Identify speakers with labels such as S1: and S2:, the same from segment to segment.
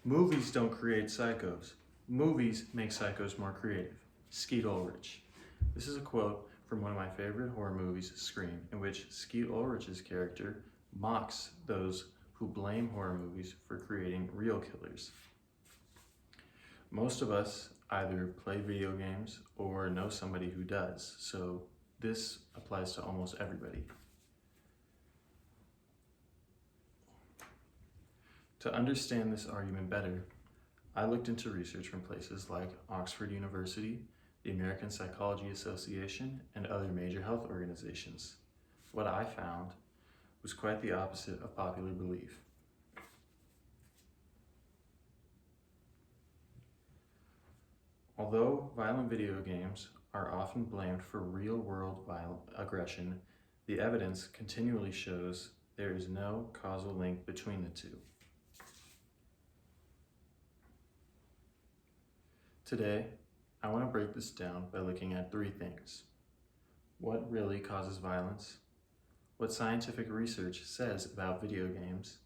S1: Movies don't create psychos. Movies make psychos more creative. Skeet Ulrich. This is a quote from one of my favorite horror movies, Scream, in which Skeet Ulrich's character mocks those who blame horror movies for creating real killers. Most of us either play video games or know somebody who does, so this applies to almost everybody. To understand this argument better, I looked into research from places like Oxford University, the American Psychology Association, and other major health organizations. What I found was quite the opposite of popular belief. Although violent video games are often blamed for real-world violent aggression, the evidence continually shows there is no causal link between the two. Today, I want to break this down by looking at three things. What really causes violence? What scientific research says about video games?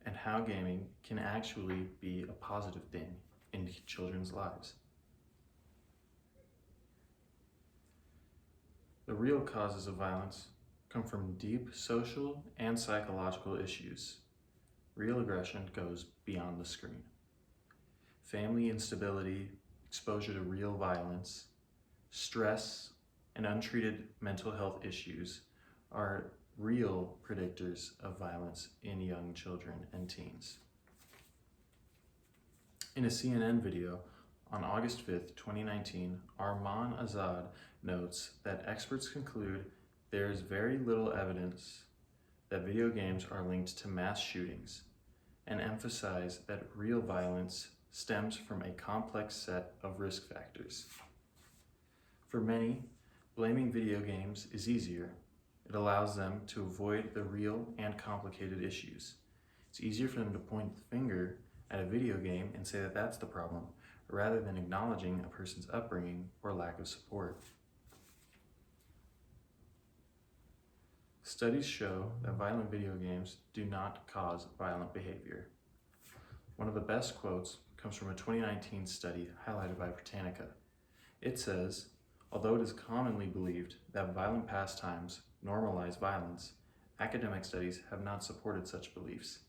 S1: And how gaming can actually be a positive thing in children's lives. The real causes of violence come from deep social and psychological issues. Real aggression goes beyond the screen. Family instability, exposure to real violence, stress, and untreated mental health issues are real predictors of violence in young children and teens. In a CNN video on August 5th, 2019, Arman Azad notes that experts conclude there is very little evidence that video games are linked to mass shootings and emphasize that real violence stems from a complex set of risk factors. For many, blaming video games is easier. It allows them to avoid the real and complicated issues. It's easier for them to point the finger at a video game and say that that's the problem, rather than acknowledging a person's upbringing or lack of support. Studies show that violent video games do not cause violent behavior. One of the best quotes comes from a 2019 study highlighted by Britannica. It says, although it is commonly believed that violent pastimes normalize violence, academic studies have not supported such beliefs.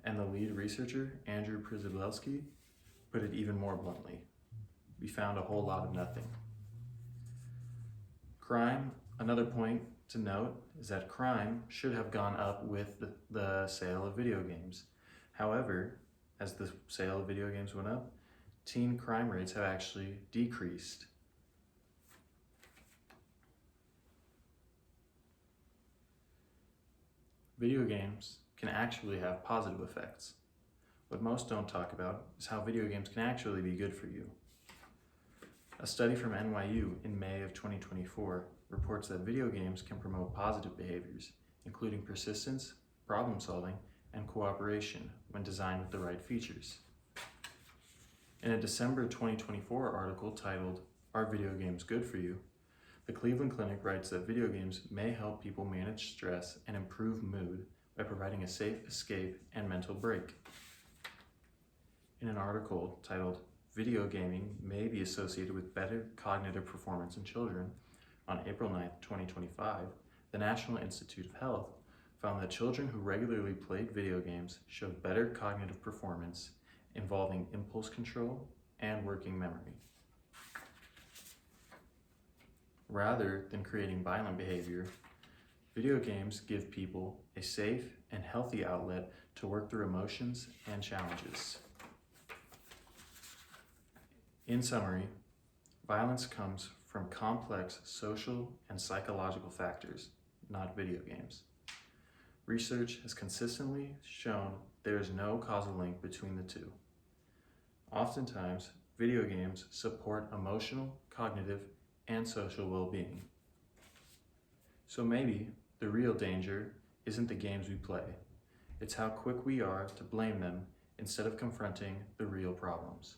S1: And the lead researcher, Andrew Przybylski, put it even more bluntly. We found a whole lot of nothing. Crime, another point to note, is that crime should have gone up with the sale of video games. However, as the sale of video games went up, teen crime rates have actually decreased. Video games can actually have positive effects. What most don't talk about is how video games can actually be good for you. A study from NYU in May of 2024 reports that video games can promote positive behaviors, including persistence, problem solving, and cooperation when designed with the right features. In a December 2024 article titled, Are Video Games Good for You?, the Cleveland Clinic writes that video games may help people manage stress and improve mood by providing a safe escape and mental break. In an article titled, Video Gaming May Be Associated with Better Cognitive Performance in Children, on April 9, 2025, the National Institute of Health found that children who regularly played video games showed better cognitive performance involving impulse control and working memory. Rather than creating violent behavior, video games give people a safe and healthy outlet to work through emotions and challenges. In summary, violence comes from complex social and psychological factors, not video games. Research has consistently shown there is no causal link between the two. Oftentimes, video games support emotional, cognitive, and social well-being. So maybe the real danger isn't the games we play, it's how quick we are to blame them instead of confronting the real problems.